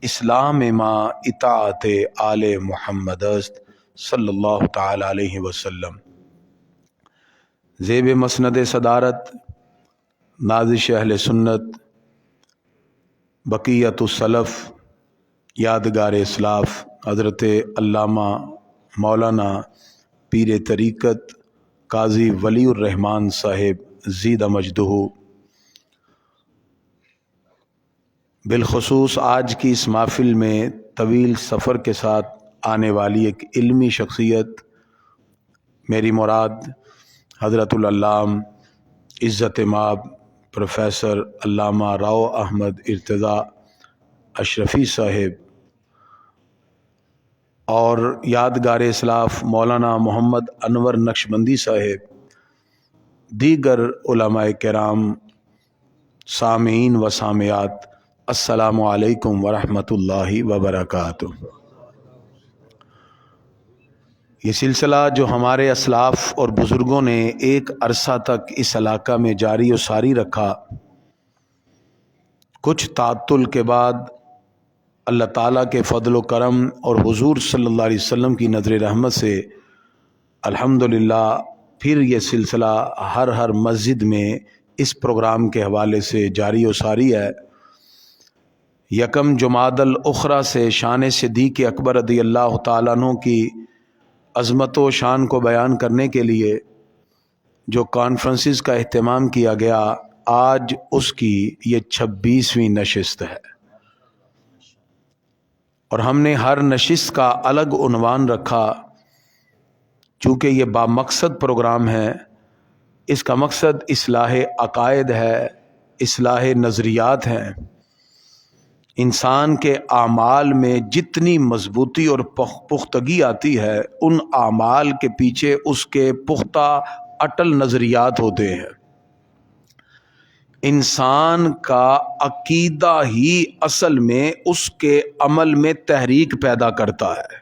اسلام ما اطاعت آل محمد است صلی اللہ تعالی علیہ وسلم۔ زیب مسند صدارت نازش اہل سنت بقیت السلف یادگار اسلاف حضرت علامہ مولانا پیر طریقت قاضی ولی الرحمن صاحب زیدہ مجدہ۔ بالخصوص آج کی اس محفل میں طویل سفر کے ساتھ آنے والی ایک علمی شخصیت، میری مراد حضرت العلامہ عزت مآب پروفیسر علامہ راؤ احمد ارتضیٰ اشرفی صاحب اور یادگار اسلاف مولانا محمد انور نقشبندی صاحب، دیگر علماء کرام، سامعین و سامعات، السلام علیکم ورحمۃ اللہ وبرکاتہ۔ یہ سلسلہ جو ہمارے اسلاف اور بزرگوں نے ایک عرصہ تک اس علاقہ میں جاری و ساری رکھا، کچھ تعطل کے بعد اللہ تعالیٰ کے فضل و کرم اور حضور صلی اللہ علیہ وسلم کی نظر رحمت سے الحمدللہ پھر یہ سلسلہ ہر مسجد میں اس پروگرام کے حوالے سے جاری و ساری ہے۔ یکم جمادی الاخری سے شان صدیق اکبر رضی اللہ تعالیٰ عنہ کی عظمت و شان کو بیان کرنے کے لیے جو کانفرنسز کا اہتمام کیا گیا، آج اس کی یہ 26ویں نشست ہے، اور ہم نے ہر نشست کا الگ عنوان رکھا چونکہ یہ بامقصد پروگرام ہے۔ اس کا مقصد اصلاح عقائد ہے، اصلاح نظریات ہیں۔ انسان کے اعمال میں جتنی مضبوطی اور پختگی آتی ہے، ان اعمال کے پیچھے اس کے پختہ اٹل نظریات ہوتے ہیں۔ انسان کا عقیدہ ہی اصل میں اس کے عمل میں تحریک پیدا کرتا ہے۔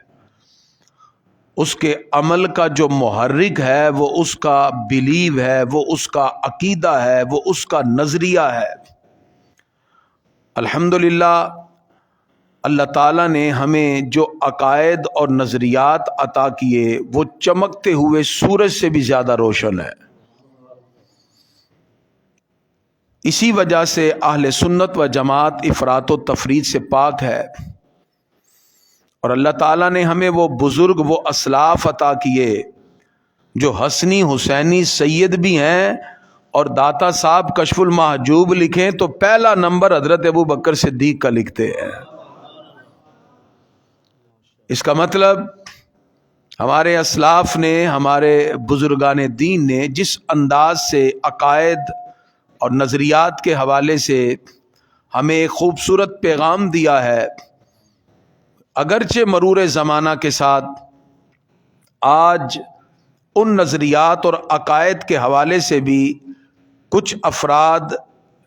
اس کے عمل کا جو محرک ہے وہ اس کا بلیو ہے، وہ اس کا عقیدہ ہے، وہ اس کا نظریہ ہے۔ الحمدللہ اللہ تعالیٰ نے ہمیں جو عقائد اور نظریات عطا کیے وہ چمکتے ہوئے سورج سے بھی زیادہ روشن ہے۔ اسی وجہ سے اہل سنت و جماعت افراط و تفریط سے پاک ہے، اور اللہ تعالیٰ نے ہمیں وہ بزرگ، وہ اسلاف عطا کیے جو حسنی حسینی سید بھی ہیں، اور داتا صاحب کشف المحجوب لکھیں تو پہلا نمبر حضرت ابو بکر صدیق کا لکھتے ہیں۔ اس کا مطلب ہمارے اسلاف نے، ہمارے بزرگان دین نے جس انداز سے عقائد اور نظریات کے حوالے سے ہمیں ایک خوبصورت پیغام دیا ہے، اگرچہ مرور زمانہ کے ساتھ آج ان نظریات اور عقائد کے حوالے سے بھی کچھ افراد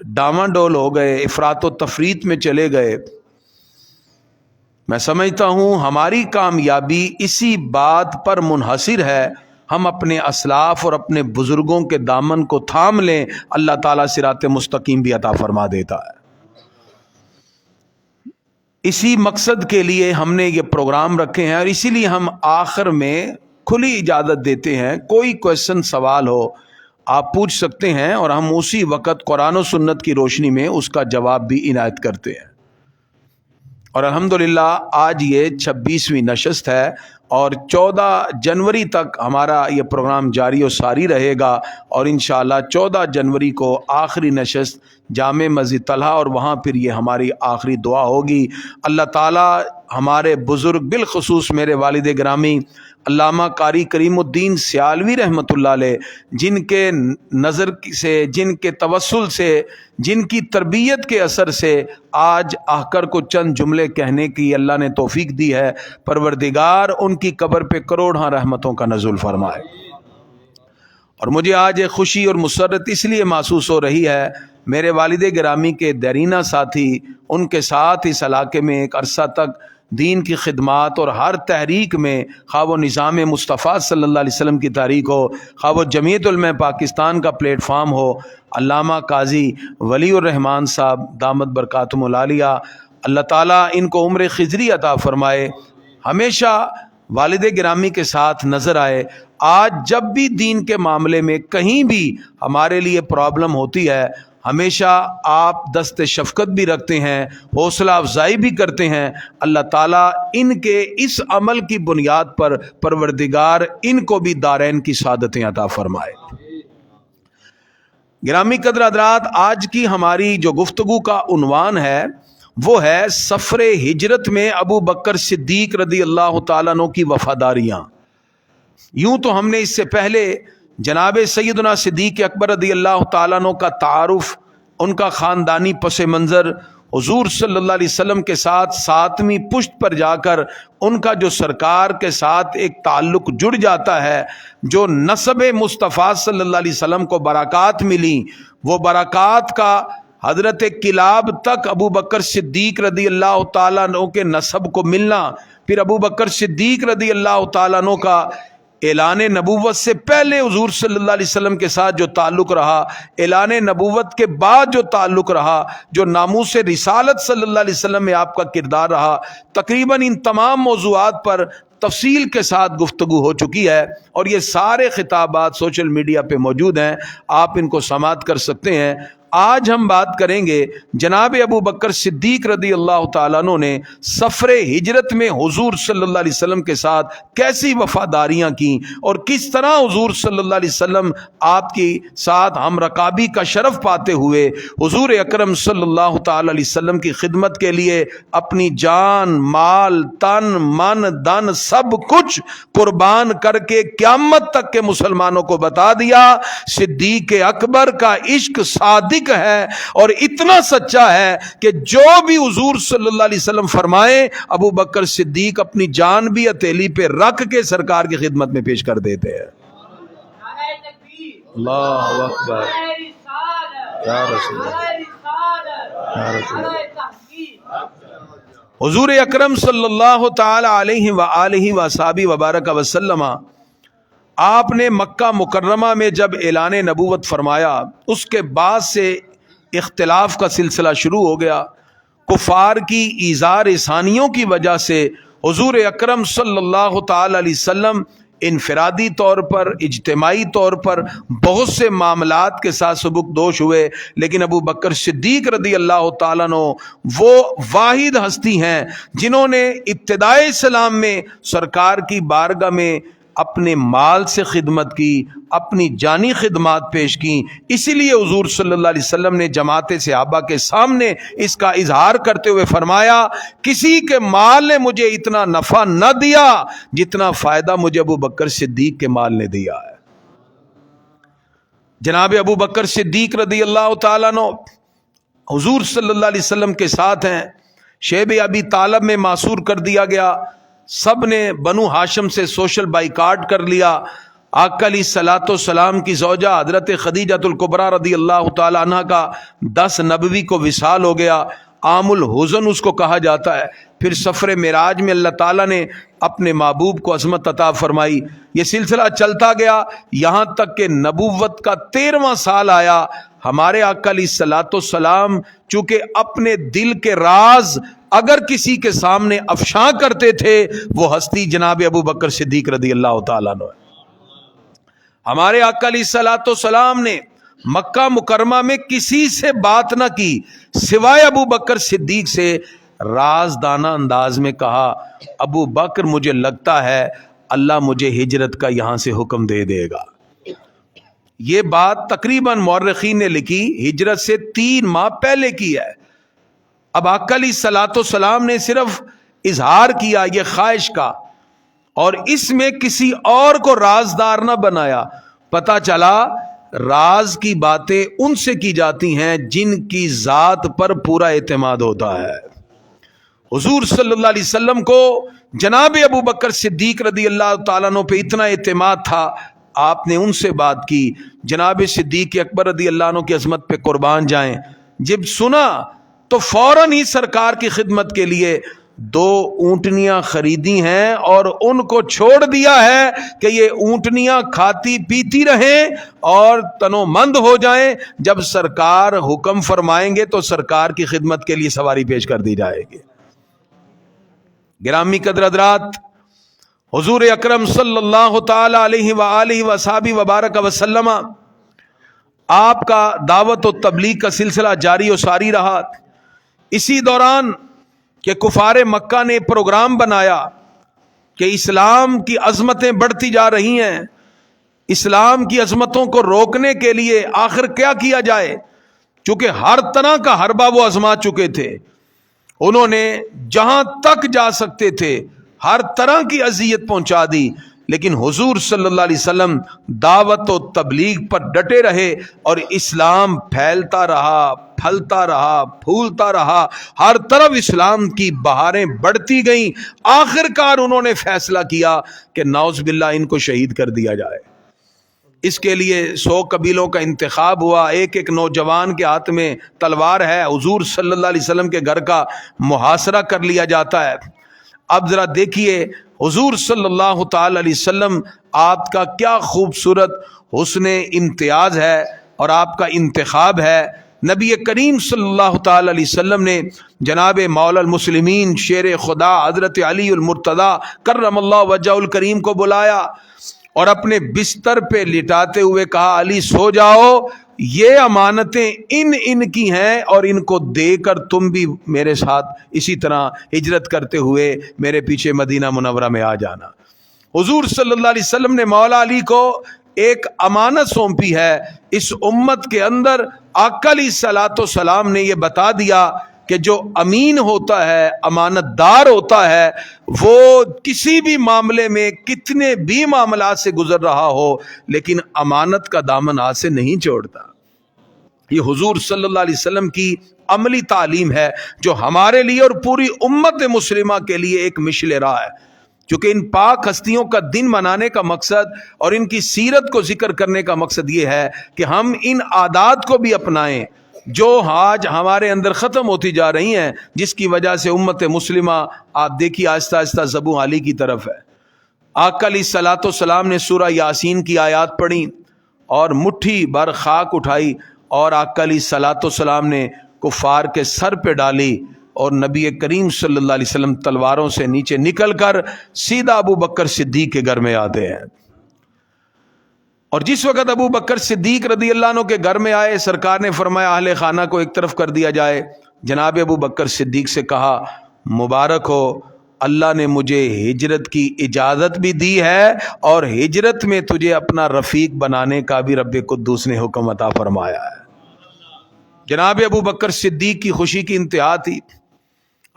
ڈاماڈول ہو گئے، افراط و تفریط میں چلے گئے۔ میں سمجھتا ہوں ہماری کامیابی اسی بات پر منحصر ہے، ہم اپنے اسلاف اور اپنے بزرگوں کے دامن کو تھام لیں، اللہ تعالیٰ صراط مستقیم بھی عطا فرما دیتا ہے۔ اسی مقصد کے لیے ہم نے یہ پروگرام رکھے ہیں، اور اسی لیے ہم آخر میں کھلی اجازت دیتے ہیں، کوئی کویشچن سوال ہو آپ پوچھ سکتے ہیں، اور ہم اسی وقت قرآن و سنت کی روشنی میں اس کا جواب بھی عنایت کرتے ہیں۔ اور الحمدللہ آج یہ 26ویں نشست ہے، اور 14 جنوری تک ہمارا یہ پروگرام جاری و ساری رہے گا، اور انشاءاللہ 14 جنوری کو آخری نشست جامع مسجد طلحہ، اور وہاں پھر یہ ہماری آخری دعا ہوگی۔ اللہ تعالیٰ ہمارے بزرگ، بالخصوص میرے والد گرامی علامہ قاری کریم الدین سیالوی رحمۃ اللہ علیہ، جن کے نظر سے، جن کے توسل سے، جن کی تربیت کے اثر سے آج آ کر کو چند جملے کہنے کی اللہ نے توفیق دی ہے، پروردگار ان کی قبر پہ کروڑاں رحمتوں کا نزول فرمائے۔ اور مجھے آج ایک خوشی اور مسرت اس لیے محسوس ہو رہی ہے، میرے والد گرامی کے دیرینہ ساتھی، ان کے ساتھ اس علاقے میں ایک عرصہ تک دین کی خدمات اور ہر تحریک میں، خواہ وہ نظام مصطفیٰ صلی اللہ علیہ وسلم کی تحریک ہو، خواہ وہ جمعیت علماء پاکستان کا پلیٹ فارم ہو، علامہ قاضی ولی الرحمن صاحب دامت برکاتہم العالیہ اللہ تعالیٰ ان کو عمر خضری عطا فرمائے، ہمیشہ والد گرامی کے ساتھ نظر آئے۔ آج جب بھی دین کے معاملے میں کہیں بھی ہمارے لیے پرابلم ہوتی ہے، ہمیشہ آپ دست شفقت بھی رکھتے ہیں، حوصلہ افزائی بھی کرتے ہیں۔ اللہ تعالیٰ ان کے اس عمل کی بنیاد پر پروردگار ان کو بھی دارین کی سعادتیں عطا فرمائے۔ گرامی قدر حضرات، آج کی ہماری جو گفتگو کا عنوان ہے وہ ہے سفر ہجرت میں ابو بکر صدیق رضی اللہ تعالیٰ عنہ کی وفاداریاں۔ یوں تو ہم نے اس سے پہلے جناب سیدنا صدیق اکبر رضی اللہ تعالیٰ عنہ کا تعارف، ان کا خاندانی پس منظر، حضور صلی اللہ علیہ وسلم کے ساتھ ساتویں پشت پر جا کر ان کا جو سرکار کے ساتھ ایک تعلق جڑ جاتا ہے، جو نسب مصطفیٰ صلی اللہ علیہ وسلم کو برکات ملی، وہ برکات کا حضرت کلاب تک ابو بکر صدیق رضی اللہ تعالیٰ عنہ کے نسب کو ملنا، پھر ابو بکر صدیق رضی اللہ تعالیٰ عنہ کا اعلان نبوت سے پہلے حضور صلی اللہ علیہ وسلم کے ساتھ جو تعلق رہا، اعلان نبوت کے بعد جو تعلق رہا، جو ناموس رسالت صلی اللہ علیہ وسلم میں آپ کا کردار رہا، تقریباً ان تمام موضوعات پر تفصیل کے ساتھ گفتگو ہو چکی ہے، اور یہ سارے خطابات سوشل میڈیا پہ موجود ہیں، آپ ان کو سماعت کر سکتے ہیں۔ آج ہم بات کریں گے جناب ابو بکر صدیق رضی اللہ تعالیٰ عنہ نے سفر ہجرت میں حضور صلی اللہ علیہ وسلم کے ساتھ کیسی وفاداریاں کی، اور کس طرح حضور صلی اللہ علیہ وسلم آپ کی ساتھ ہم رکابی کا شرف پاتے ہوئے حضور اکرم صلی اللہ تعالیٰ علیہ وسلم کی خدمت کے لیے اپنی جان، مال، تن، من، دن سب کچھ قربان کر کے قیامت تک کے مسلمانوں کو بتا دیا صدیق اکبر کا عشق صادق ہے، اور اتنا سچا ہے کہ جو بھی حضور صلی اللہ علیہ وسلم فرمائے ابو بکر صدیق اپنی جان بھی ہتھیلی پہ رکھ کے سرکار کی خدمت میں پیش کر دیتے ہیں۔ اللہ اکبر، یا رسول حضور اکرم صلی اللہ تعالی علیہ وآلہ وصحبہ وبارک وسلم، آپ نے مکہ مکرمہ میں جب اعلان نبوت فرمایا، اس کے بعد سے اختلاف کا سلسلہ شروع ہو گیا۔ کفار کی ایذار ثانیوں کی وجہ سے حضور اکرم صلی اللہ تعالی علیہ وسلم انفرادی طور پر، اجتماعی طور پر بہت سے معاملات کے ساتھ سبکدوش ہوئے، لیکن ابو بکر صدیق رضی اللہ تعالیٰ عنہ وہ واحد ہستی ہیں جنہوں نے ابتدائے اسلام میں سرکار کی بارگاہ میں اپنے مال سے خدمت کی، اپنی جانی خدمات پیش کی۔ اسی لیے حضور صلی اللہ علیہ وسلم نے جماعت صحابہ کے سامنے اس کا اظہار کرتے ہوئے فرمایا، کسی کے مال نے مجھے اتنا نفع نہ دیا جتنا فائدہ مجھے ابو بکر صدیق کے مال نے دیا ہے۔ جناب ابو بکر صدیق رضی اللہ تعالیٰ عنہ حضور صلی اللہ علیہ وسلم کے ساتھ ہیں۔ شیب ابی طالب میں معصور کر دیا گیا، سب نے بنو ہاشم سے سوشل بائیکاٹ کر لیا۔ آقا علیہ الصلوۃ والسلام کی زوجہ حضرت خدیجۃ الکبریٰ رضی اللہ تعالی عنہ کا 10 نبوی کو وصال ہو گیا، عام الحزن اس کو کہا جاتا ہے۔ پھر سفر معراج میں اللہ تعالیٰ نے اپنے محبوب کو عظمت عطا فرمائی۔ یہ سلسلہ چلتا گیا یہاں تک کہ نبوت کا 13واں سال آیا۔ ہمارے آقا علیہ الصلوۃ والسلام چونکہ اپنے دل کے راز اگر کسی کے سامنے افشاں کرتے تھے، وہ ہستی جناب ابو بکر صدیق رضی اللہ تعالیٰ عنہ۔ ہمارے آقا علیہ الصلوۃ والسلام نے مکہ مکرمہ میں کسی سے بات نہ کی سوائے ابو بکر صدیق سے، رازدانہ انداز میں کہا، ابو بکر مجھے لگتا ہے اللہ مجھے ہجرت کا یہاں سے حکم دے دے گا۔ یہ بات تقریباً مورخین نے لکھی ہجرت سے 3 ماہ پہلے کی ہے۔ اب آقا علیہ الصلوۃ والسلام نے صرف اظہار کیا یہ خواہش کا، اور اس میں کسی اور کو رازدار نہ بنایا۔ پتہ چلا راز کی باتیں ان سے کی جاتی ہیں جن کی ذات پر پورا اعتماد ہوتا ہے۔ حضور صلی اللہ علیہ وسلم کو جناب ابو بکر صدیق رضی اللہ تعالیٰ عنہ پہ اتنا اعتماد تھا، آپ نے ان سے بات کی، جناب صدیق اکبر رضی اللہ عنہ کی عظمت پہ قربان جائیں۔ جب سنا تو فوراً ہی سرکار کی خدمت کے لیے 2 اونٹنیاں خریدی ہیں اور ان کو چھوڑ دیا ہے کہ یہ اونٹنیاں کھاتی پیتی رہیں اور تنو مند ہو جائیں، جب سرکار حکم فرمائیں گے تو سرکار کی خدمت کے لیے سواری پیش کر دی جائے گی۔ گرامی قدر حضرات، حضور اکرم صلی اللہ تعالی علیہ وآلہ وصحبہ وبارک وسلم آپ کا دعوت و تبلیغ کا سلسلہ جاری و ساری رہا۔ اسی دوران کہ کفار مکہ نے پروگرام بنایا کہ اسلام کی عظمتیں بڑھتی جا رہی ہیں، اسلام کی عظمتوں کو روکنے کے لیے آخر کیا کیا جائے، چونکہ ہر طرح کا حربہ وہ آزما چکے تھے، انہوں نے جہاں تک جا سکتے تھے ہر طرح کی اذیت پہنچا دی، لیکن حضور صلی اللہ علیہ وسلم دعوت و تبلیغ پر ڈٹے رہے اور اسلام پھیلتا رہا، پھلتا رہا، پھولتا رہا، ہر طرف اسلام کی بہاریں بڑھتی گئیں۔ آخر کار انہوں نے فیصلہ کیا کہ نعوذ باللہ ان کو شہید کر دیا جائے۔ اس کے لیے 100 قبیلوں کا انتخاب ہوا، ایک ایک نوجوان کے ہاتھ میں تلوار ہے، حضور صلی اللہ علیہ وسلم کے گھر کا محاصرہ کر لیا جاتا ہے۔ اب ذرا دیکھیے حضور صلی اللہ تعالی علیہ وسلم آپ کا کیا خوبصورت حسن امتیاز ہے اور آپ کا انتخاب ہے۔ نبی کریم صلی اللہ تعالی علیہ وسلم نے جناب مولا المسلمین شیر خدا حضرت علی المرتضی کرم اللہ وجہہ الکریم کو بلایا اور اپنے بستر پہ لٹاتے ہوئے کہا، علی سو جاؤ، یہ امانتیں ان کی ہیں اور ان کو دے کر تم بھی میرے ساتھ اسی طرح ہجرت کرتے ہوئے میرے پیچھے مدینہ منورہ میں آ جانا۔ حضور صلی اللہ علیہ وسلم نے مولا علی کو ایک امانت سونپی ہے۔ اس امت کے اندر آقا علیہ الصلوۃ والسلام نے یہ بتا دیا کہ جو امین ہوتا ہے، امانت دار ہوتا ہے، وہ کسی بھی معاملے میں کتنے بھی معاملات سے گزر رہا ہو لیکن امانت کا دامن ہاتھ سے نہیں چھوڑتا۔ یہ حضور صلی اللہ علیہ وسلم کی عملی تعلیم ہے جو ہمارے لیے اور پوری امت مسلمہ کے لیے ایک مشعل راہ ہے۔ چونکہ ان پاک ہستیوں کا دن منانے کا مقصد اور ان کی سیرت کو ذکر کرنے کا مقصد یہ ہے کہ ہم ان عادات کو بھی اپنائیں جو آج ہمارے اندر ختم ہوتی جا رہی ہیں، جس کی وجہ سے امت مسلمہ آپ دیکھیے آہستہ آہستہ ذبح علی کی طرف ہے۔ آقا علیہ الصلوۃ والسلام نے سورہ یاسین کی آیات پڑھی اور مٹھی بھر خاک اٹھائی اور آقا علیہ الصلوۃ والسلام نے کفار کے سر پہ ڈالی اور نبی کریم صلی اللہ علیہ وسلم تلواروں سے نیچے نکل کر سیدھا ابو بکر صدیق کے گھر میں آتے ہیں۔ اور جس وقت ابو بکر صدیق رضی اللہ عنہ کے گھر میں آئے، سرکار نے فرمایا اہل خانہ کو ایک طرف کر دیا جائے۔ جناب ابو بکر صدیق سے کہا، مبارک ہو، اللہ نے مجھے ہجرت کی اجازت بھی دی ہے اور ہجرت میں تجھے اپنا رفیق بنانے کا بھی رب قدوس نے حکم عطا فرمایا ہے۔ جناب ابو بکر صدیق کی خوشی کی انتہا تھی۔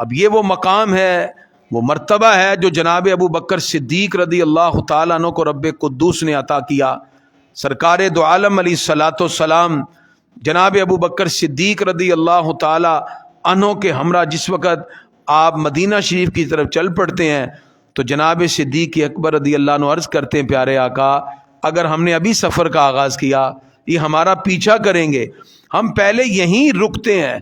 اب یہ وہ مقام ہے، وہ مرتبہ ہے جو جناب ابو بکر صدیق رضی اللہ تعالیٰ عنہ کو رب قدوس نے عطا کیا۔ سرکار دو عالم علیہ الصلوۃ والسلام جناب ابو بکر صدیق رضی اللہ تعالیٰ عنہ کے ہمراہ جس وقت آپ مدینہ شریف کی طرف چل پڑتے ہیں تو جناب صدیق اکبر رضی اللہ عنہ عرض کرتے ہیں، پیارے آقا اگر ہم نے ابھی سفر کا آغاز کیا، یہ ہمارا پیچھا کریں گے، ہم پہلے یہیں رکتے ہیں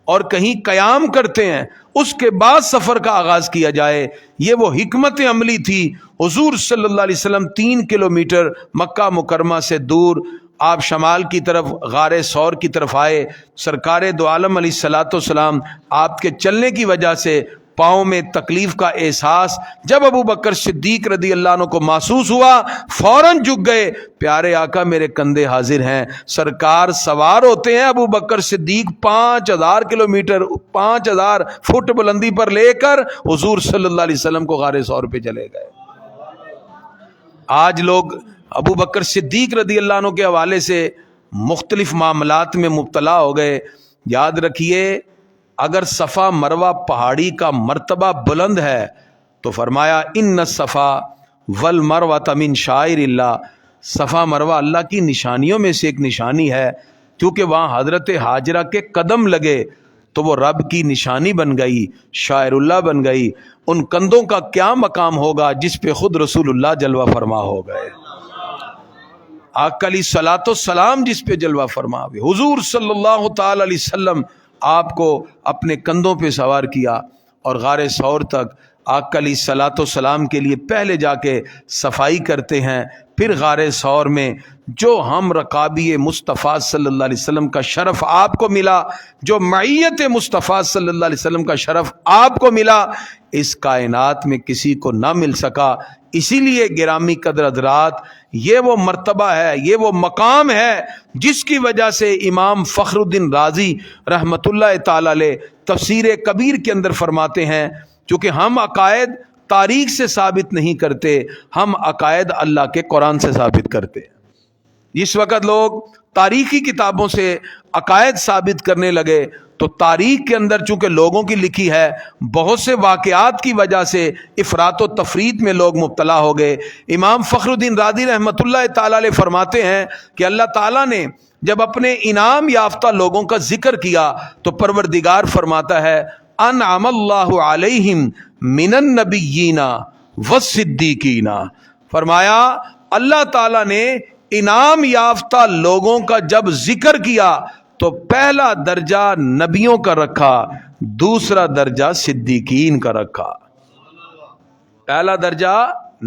اور کہیں قیام کرتے ہیں، اس کے بعد سفر کا آغاز کیا جائے۔ یہ وہ حکمت عملی تھی۔ حضور صلی اللہ علیہ وسلم 3 کلومیٹر مکہ مکرمہ سے دور آپ شمال کی طرف غار ثور کی طرف آئے۔ سرکار دو عالم علیہ الصلوۃ والسلام آپ کے چلنے کی وجہ سے پاؤں میں تکلیف کا احساس جب ابو بکر صدیق رضی اللہ عنہ کو محسوس ہوا، فوراً جھک گئے، پیارے آقا میرے کندھے حاضر ہیں۔ سرکار سوار ہوتے ہیں، ابو بکر صدیق 5000 کلومیٹر 5000 فٹ بلندی پر لے کر حضور صلی اللہ علیہ وسلم کو غار ثور پہ چلے گئے۔ آج لوگ ابو بکر صدیق رضی اللہ عنہ کے حوالے سے مختلف معاملات میں مبتلا ہو گئے۔ یاد رکھیے اگر صفا مروہ پہاڑی کا مرتبہ بلند ہے تو فرمایا ان الصفا والمروہ من شعائر اللہ، صفا مروہ اللہ کی نشانیوں میں سے ایک نشانی ہے، کیونکہ وہاں حضرت ہاجرہ کے قدم لگے تو وہ رب کی نشانی بن گئی، شاعر اللہ بن گئی۔ ان کندھوں کا کیا مقام ہوگا جس پہ خود رسول اللہ جلوہ فرما ہو گئے، آقا علیہ الصلوۃ والسلام جس پہ جلوہ فرما ہوئے۔ حضور صلی اللہ تعالی علیہ وسلم آپ کو اپنے کندھوں پہ سوار کیا اور غار ثور تک آقا علیہ الصلوۃ والسلام کے لیے پہلے جا کے صفائی کرتے ہیں، پھر غار ثور میں جو ہم رکابی مصطفیٰ صلی اللہ علیہ وسلم کا شرف آپ کو ملا، جو معیت مصطفیٰ صلی اللہ علیہ وسلم کا شرف آپ کو ملا، اس کائنات میں کسی کو نہ مل سکا۔ اسی لیے گرامی قدر حضرات، یہ وہ مرتبہ ہے، یہ وہ مقام ہے جس کی وجہ سے امام فخر الدین رازی رحمۃ اللہ تعالی علیہ تفسیر کبیر کے اندر فرماتے ہیں، چونکہ ہم عقائد تاریخ سے ثابت نہیں کرتے، ہم عقائد اللہ کے قرآن سے ثابت کرتے ہیں۔ اس وقت لوگ تاریخی کتابوں سے عقائد ثابت کرنے لگے تو تاریخ کے اندر چونکہ لوگوں کی لکھی ہے، بہت سے واقعات کی وجہ سے افراط و تفریط میں لوگ مبتلا ہو گئے۔ امام فخر الدین رازی رحمۃ اللہ تعالی علیہ فرماتے ہیں کہ اللہ تعالیٰ نے جب اپنے انعام یافتہ لوگوں کا ذکر کیا تو پروردگار فرماتا ہے انعم اللہ علیہم من النبیین والصدیقین، فرمایا اللہ تعالیٰ نے انعام یافتہ لوگوں کا جب ذکر کیا تو پہلا درجہ نبیوں کا رکھا، دوسرا درجہ صدیقین کا رکھا۔ پہلا درجہ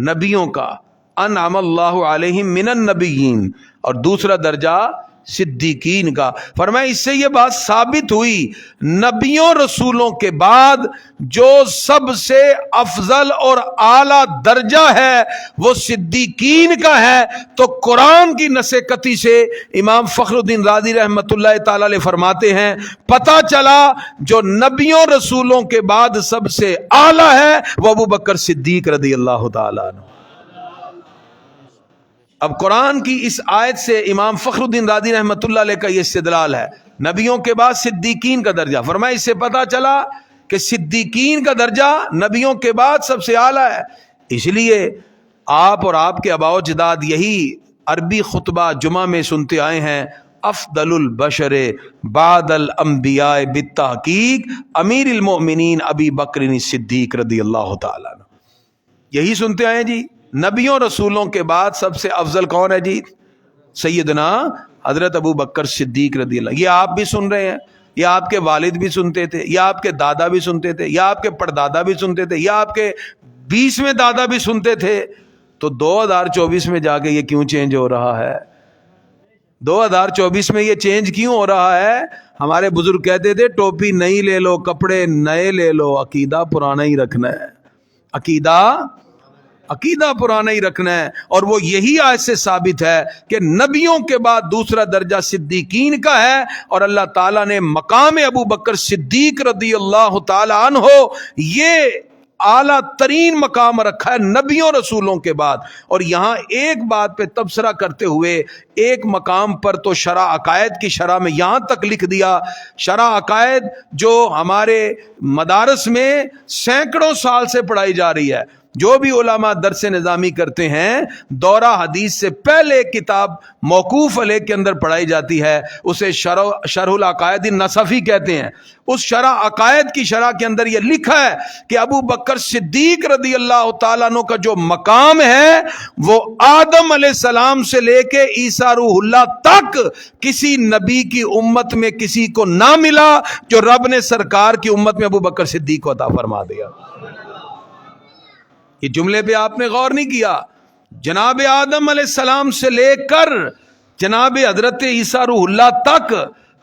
نبیوں کا، انعم اللہ علیہم من النبیین، اور دوسرا درجہ صدیقین کا۔ فرمایا اس سے یہ بات ثابت ہوئی نبیوں رسولوں کے بعد جو سب سے افضل اور اعلیٰ درجہ ہے وہ صدیقین کا ہے۔ تو قرآن کی نص قطعی سے امام فخر الدین رازی رحمۃ اللہ تعالی علیہ فرماتے ہیں پتہ چلا جو نبیوں رسولوں کے بعد سب سے اعلیٰ ہے وہ ابو بکر صدیق رضی اللہ تعالیٰ عنہ۔ اب قرآن کی اس آیت سے امام فخر الدین رازی رحمۃ اللہ علیہ کا یہ استدلال ہے، نبیوں کے بعد صدیقین کا درجہ۔ فرمایا اس سے پتہ چلا کہ صدیقین کا درجہ نبیوں کے بعد سب سے اعلیٰ ہے۔ اس لیے آپ اور آپ کے آباء و اجداد یہی عربی خطبہ جمعہ میں سنتے آئے ہیں، افضل البشر بعد الانبیاء بالتحقیق امیر المؤمنین ابی بکر صدیق رضی اللہ تعالیٰ عنہ۔ یہی سنتے آئے جی، نبیوں رسولوں کے بعد سب سے افضل کون ہے جی؟ سیدنا حضرت ابو بکر صدیق رضی اللہ۔ یہ آپ بھی سن رہے ہیں، یہ آپ کے والد بھی سنتے تھے، یا آپ کے دادا بھی سنتے تھے، یا آپ کے پردادا بھی سنتے تھے، یا آپ کے 20ویں دادا بھی سنتے تھے۔ تو 2024 میں جا کے یہ کیوں چینج ہو رہا ہے؟ 2024 میں یہ چینج کیوں ہو رہا ہے؟ ہمارے بزرگ کہتے تھے ٹوپی نئی لے لو، کپڑے نئے لے لو، عقیدہ پرانا ہی رکھنا ہے، عقیدہ پرانا ہی رکھنا ہے۔ اور وہ یہی آیت سے ثابت ہے کہ نبیوں کے بعد دوسرا درجہ صدیقین کا ہے، اور اللہ تعالیٰ نے مقام ابو بکر صدیق رضی اللہ تعالی عنہ یہ اعلیٰ ترین مقام رکھا ہے نبیوں رسولوں کے بعد۔ اور یہاں ایک بات پہ تبصرہ کرتے ہوئے ایک مقام پر تو شرح عقائد کی شرح میں یہاں تک لکھ دیا، شرح عقائد جو ہمارے مدارس میں سینکڑوں سال سے پڑھائی جا رہی ہے، جو بھی علماء درس نظامی کرتے ہیں دورہ حدیث سے پہلے کتاب موقوف علیہ کے اندر پڑھائی جاتی ہے، اسے شرح العقائد النصفی کہتے ہیں۔ اس شرح عقائد کی شرح کے اندر یہ لکھا ہے کہ ابو بکر صدیق رضی اللہ تعالیٰ عنہ کا جو مقام ہے وہ آدم علیہ السلام سے لے کے عیسیٰ روح اللہ تک کسی نبی کی امت میں کسی کو نہ ملا جو رب نے سرکار کی امت میں ابو بکر صدیق کو عطا فرما دیا۔ یہ جملے پہ آپ نے غور نہیں کیا؟ جناب آدم علیہ السلام سے لے کر جناب حضرت عیسیٰ روح اللہ تک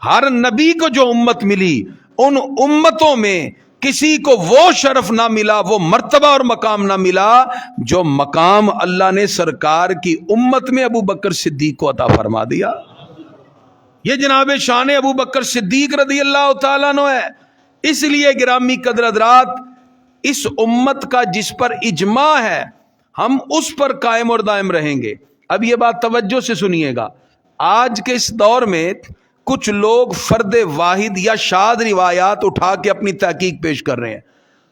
ہر نبی کو جو امت ملی، ان امتوں میں کسی کو وہ شرف نہ ملا، وہ مرتبہ اور مقام نہ ملا جو مقام اللہ نے سرکار کی امت میں ابو بکر صدیق کو عطا فرما دیا۔ یہ جناب شان ابو بکر صدیق رضی اللہ تعالیٰ عنہ ہے۔ اس لیے گرامی قدر حضرات، اس امت کا جس پر اجماع ہے ہم اس پر قائم اور دائم رہیں گے۔ اب یہ بات توجہ سے سنیے گا، آج کے اس دور میں کچھ لوگ فرد واحد یا شاذ روایات اٹھا کے اپنی تحقیق پیش کر رہے ہیں۔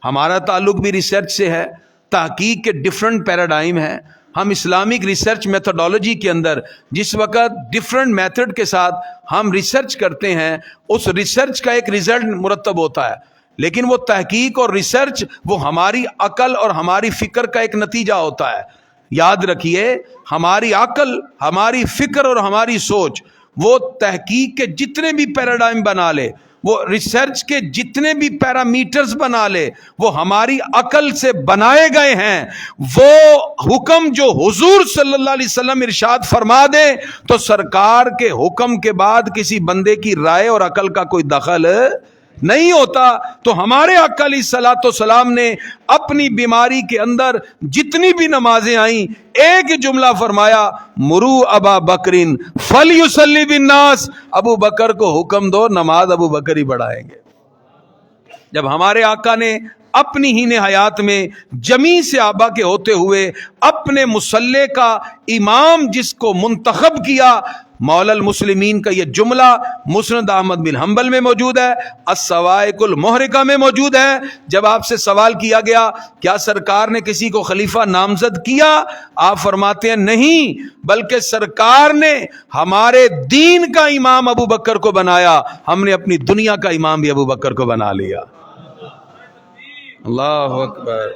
ہمارا تعلق بھی ریسرچ سے ہے، تحقیق کے ڈیفرنٹ پیراڈائم ہیں۔ ہم اسلامک ریسرچ میتھڈالوجی کے اندر جس وقت ڈیفرنٹ میتھڈ کے ساتھ ہم ریسرچ کرتے ہیں، اس ریسرچ کا ایک ریزلٹ مرتب ہوتا ہے، لیکن وہ تحقیق اور ریسرچ وہ ہماری عقل اور ہماری فکر کا ایک نتیجہ ہوتا ہے۔ یاد رکھیے، ہماری عقل، ہماری فکر اور ہماری سوچ وہ تحقیق کے جتنے بھی پیراڈائم بنا لے، وہ ریسرچ کے جتنے بھی پیرامیٹرز بنا لے وہ ہماری عقل سے بنائے گئے ہیں. وہ حکم جو حضور صلی اللہ علیہ وسلم ارشاد فرما دے تو سرکار کے حکم کے بعد کسی بندے کی رائے اور عقل کا کوئی دخل نہیں ہوتا. تو ہمارے آقا علیہ الصلوۃ والسلام نے اپنی بیماری کے اندر جتنی بھی نمازیں آئیں ایک ہی جملہ فرمایا، مرو ابا بکرین فلیصلی بالناس، ابو بکر کو حکم دو نماز ابو بکر ہی پڑھائیں گے. جب ہمارے آقا نے اپنی ہی نے حیات میں جمیع صحابہ کے ہوتے ہوئے اپنے مصلی کا امام جس کو منتخب کیا، مولا المسلمین کا یہ جملہ مسند احمد بن حنبل میں موجود ہے، الصواعق المحرقہ میں موجود ہے. جب آپ سے سوال کیا گیا کیا سرکار نے کسی کو خلیفہ نامزد کیا، آپ فرماتے ہیں نہیں، بلکہ سرکار نے ہمارے دین کا امام ابو بکر کو بنایا، ہم نے اپنی دنیا کا امام بھی ابو بکر کو بنا لیا. اللہ اکبر.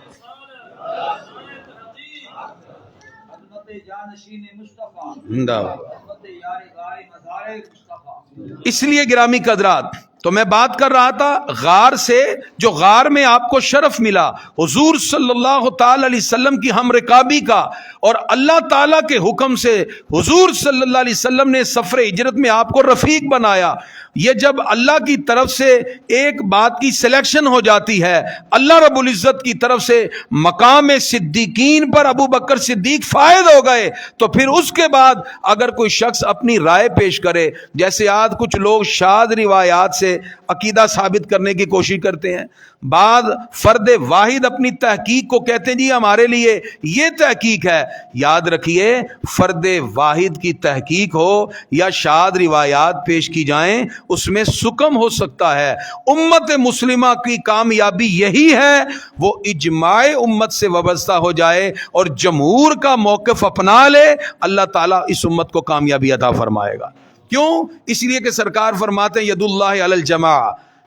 اس لیے گرامی قدرات، تو میں بات کر رہا تھا غار سے، جو غار میں آپ کو شرف ملا حضور صلی اللہ تعالی علیہ وسلم کی ہم رکابی کا، اور اللہ تعالیٰ کے حکم سے حضور صلی اللہ علیہ وسلم نے سفر ہجرت میں آپ کو رفیق بنایا. یہ جب اللہ کی طرف سے ایک بات کی سلیکشن ہو جاتی ہے، اللہ رب العزت کی طرف سے مقام صدیقین پر ابو بکر صدیق فائد ہو گئے، تو پھر اس کے بعد اگر کوئی شخص اپنی رائے پیش کرے، جیسے آج کچھ لوگ شاذ روایات سے عقیدہ ثابت کرنے کی کوشش کرتے ہیں، بعض فرد واحد اپنی تحقیق کو کہتے ہیں جی ہمارے لیے یہ تحقیق ہے. یاد رکھیے فرد واحد کی تحقیق ہو یا شاذ روایات پیش کی جائیں، اس میں سکم ہو سکتا ہے. امت مسلمہ کی کامیابی یہی ہے وہ اجماع امت سے وابستہ ہو جائے اور جمہور کا موقف اپنا لے، اللہ تعالیٰ اس امت کو کامیابی عطا فرمائے گا. کیوں؟ اس لیے کہ سرکار فرماتے ہیں ید اللہ علی الجماع،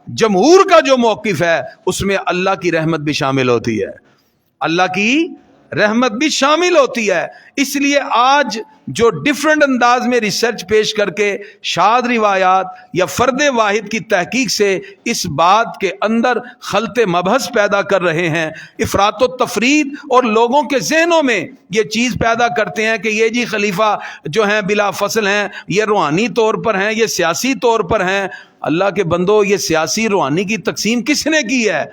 جمہور کا جو موقف ہے اس میں اللہ کی رحمت بھی شامل ہوتی ہے، اللہ کی رحمت بھی شامل ہوتی ہے. اس لیے آج جو ڈیفرنٹ انداز میں ریسرچ پیش کر کے شاذ روایات یا فرد واحد کی تحقیق سے اس بات کے اندر خلط مبحث پیدا کر رہے ہیں، افراط و تفرید، اور لوگوں کے ذہنوں میں یہ چیز پیدا کرتے ہیں کہ یہ جی خلیفہ جو ہیں بلا فصل ہیں، یہ روحانی طور پر ہیں، یہ سیاسی طور پر ہیں. اللہ کے بندو، یہ سیاسی روحانی کی تقسیم کس نے کی ہے؟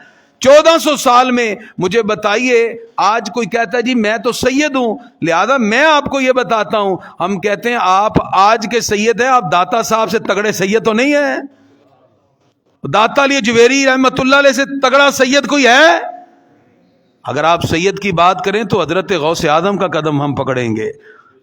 1400 سال میں مجھے بتائیے. آج کوئی کہتا ہے جی میں تو سید ہوں لہذا میں آپ کو یہ بتاتا ہوں. ہم کہتے ہیں آپ آج کے سید ہیں، آپ داتا صاحب سے تگڑے سید تو نہیں ہیں. داتا علی جویری رحمت اللہ علیہ سے تگڑا سید کوئی ہے؟ اگر آپ سید کی بات کریں تو حضرت غوث اعظم کا قدم ہم پکڑیں گے،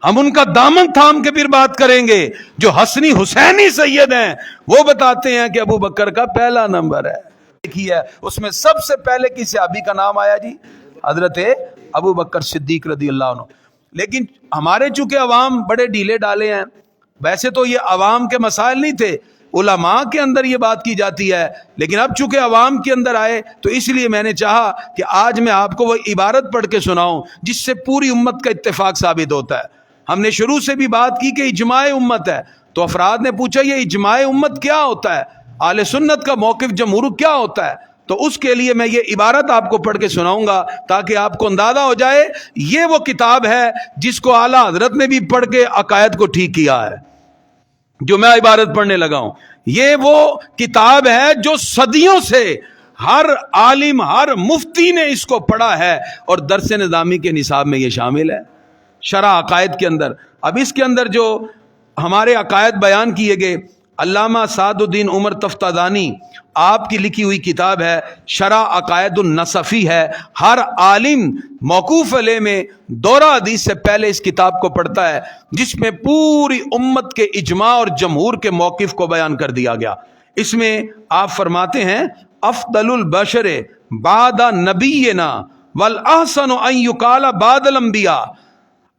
ہم ان کا دامن تھام کے پھر بات کریں گے. جو حسنی حسینی سید ہیں وہ بتاتے ہیں کہ ابو بکر کا پہلا نمبر ہے. ہے اس میں سب سے پہلے کس صحابی کا نام آیا جی؟ حضرت ابو بکر صدیق رضی اللہ عنہ. لیکن ہمارے چونکہ عوام بڑے ڈھیلے ڈالے ہیں، ویسے تو یہ عوام کے مسائل نہیں تھے، علماء کے اندر یہ بات کی جاتی ہے، لیکن اب چونکہ عوام کے اندر آئے تو اس لیے میں نے چاہا کہ آج میں آپ کو وہ عبارت پڑھ کے سناؤں جس سے پوری امت کا اتفاق ثابت ہوتا ہے. ہم نے شروع سے بھی بات کی کہ اجماع امت ہے، تو افراد نے پوچھا یہ اجماع امت کیا ہوتا ہے، اہل سنت کا موقف جمہور کیا ہوتا ہے؟ تو اس کے لیے میں یہ عبارت آپ کو پڑھ کے سناؤں گا تاکہ آپ کو اندازہ ہو جائے. یہ وہ کتاب ہے جس کو اعلیٰ حضرت نے بھی پڑھ کے عقائد کو ٹھیک کیا ہے، جو میں عبارت پڑھنے لگا ہوں. یہ وہ کتاب ہے جو صدیوں سے ہر عالم، ہر مفتی نے اس کو پڑھا ہے اور درس نظامی کے نصاب میں یہ شامل ہے، شرح عقائد کے اندر. اب اس کے اندر جو ہمارے عقائد بیان کیے گئے، علامہ سعد الدین عمر تفتازانی آپ کی لکھی ہوئی کتاب ہے، شرح عقائد النصفی ہے. ہر عالم موقوف علیہ میں دورہ حدیث سے پہلے اس کتاب کو پڑھتا ہے، جس میں پوری امت کے اجماع اور جمہور کے موقف کو بیان کر دیا گیا. اس میں آپ فرماتے ہیں افضل البشر بعد نبینا والاحسن ان یقال بعد الانبیاء.